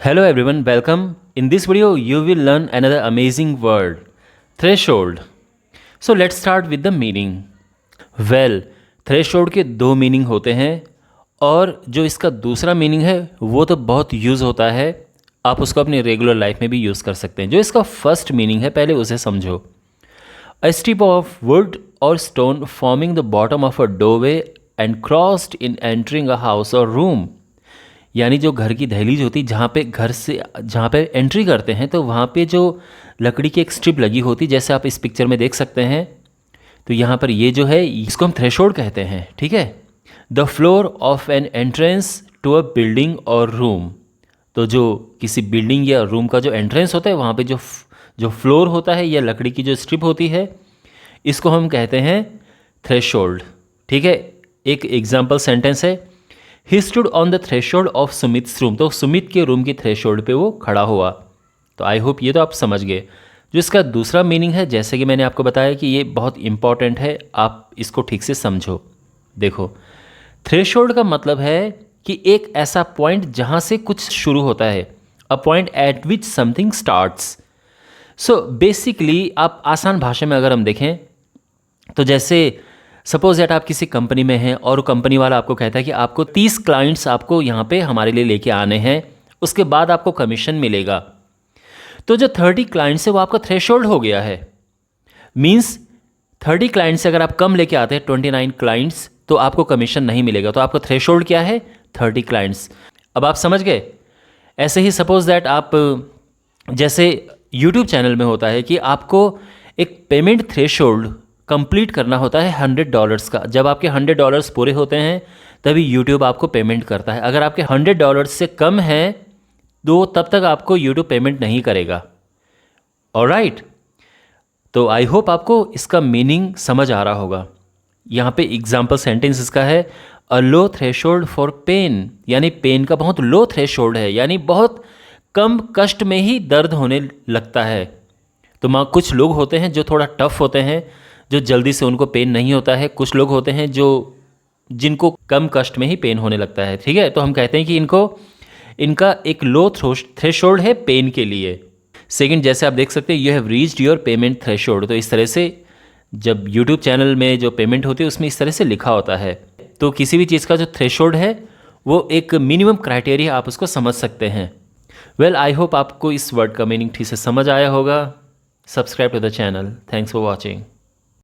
Hello everyone, welcome. In this video, you will learn another amazing word, threshold. So let's start with the meaning. Well, threshold के दो meaning होते हैं और जो इसका दूसरा मीनिंग है वो तो बहुत यूज़ होता है, आप उसको अपनी रेगुलर लाइफ में भी यूज़ कर सकते हैं. जो इसका फर्स्ट मीनिंग है पहले उसे समझो. A strip of wood or stone forming the bottom of a doorway and crossed in entering a house or room. यानी जो घर की दहलीज होती जहाँ पे एंट्री करते हैं तो वहाँ पे जो लकड़ी की एक स्ट्रिप लगी होती जैसे आप इस पिक्चर में देख सकते हैं. तो यहाँ पर ये जो है इसको हम थ्रेशोल्ड कहते हैं. ठीक है. The floor of an entrance to a building or room. तो जो किसी बिल्डिंग या रूम का जो एंट्रेंस होता है वहाँ पे जो फ्लोर होता है या लकड़ी की जो स्ट्रिप होती है इसको हम कहते हैं थ्रेशोल्ड. ठीक है. एक एग्जाम्पल सेंटेंस है, he stood on the threshold of Sumit's room. तो सुमित के रूम की थ्रेशोल्ड पे वो खड़ा हुआ. तो आई होप ये तो आप समझ गए. जो इसका दूसरा मीनिंग है जैसे कि मैंने आपको बताया कि ये बहुत इंपॉर्टेंट है, आप इसको ठीक से समझो. देखो, थ्रेशोल्ड का मतलब है कि एक ऐसा पॉइंट जहाँ से कुछ शुरू होता है, a point eight which something starts. So basically आप आसान भाषा में अगर हम देखें तो जैसे सपोज दैट आप किसी कंपनी में हैं और कंपनी वाला आपको कहता है कि आपको 30 क्लाइंट्स आपको यहाँ पे हमारे लिए लेके आने हैं, उसके बाद आपको कमीशन मिलेगा. तो जो 30 क्लाइंट्स है वो आपका थ्रेशोल्ड हो गया है. मींस 30 क्लाइंट्स से अगर आप कम लेके आते हैं 29 क्लाइंट्स तो आपको कमीशन नहीं मिलेगा. तो आपका थ्रेशोल्ड क्या है? 30 क्लाइंट्स. अब आप समझ गए. ऐसे ही सपोज दैट आप जैसे यूट्यूब चैनल में होता है कि आपको एक पेमेंट थ्रेशोल्ड कंप्लीट करना होता है $100 का. जब आपके $100 पूरे होते हैं तभी यूट्यूब आपको पेमेंट करता है. अगर आपके $100 से कम है तो तब तक आपको यूट्यूब पेमेंट नहीं करेगा. ऑलराइट. तो आई होप आपको इसका मीनिंग समझ आ रहा होगा. यहाँ पे एग्जाम्पल सेंटेंस इसका है, अ लो थ्रेशोल्ड फॉर पेन. यानी पेन का बहुत लो थ्रेशोल्ड है, यानी बहुत कम कष्ट में ही दर्द होने लगता है. तो कुछ लोग होते हैं जो थोड़ा टफ होते हैं, जो जल्दी से उनको पेन नहीं होता है. कुछ लोग होते हैं जिनको कम कष्ट में ही पेन होने लगता है. ठीक है. तो हम कहते हैं कि इनका एक लो थ्रेशोल्ड है पेन के लिए. सेकंड, जैसे आप देख सकते हैं, you have reached your payment threshold. तो इस तरह से जब यूट्यूब चैनल में जो पेमेंट होती है उसमें इस तरह से लिखा होता है. तो किसी भी चीज़ का जो थ्रेशोल्ड है वो एक मिनिमम क्राइटेरिया, आप उसको समझ सकते हैं. वेल, आई होप आपको इस वर्ड का मीनिंग ठीक से समझ आया होगा. Subscribe to the channel. Thanks for watching.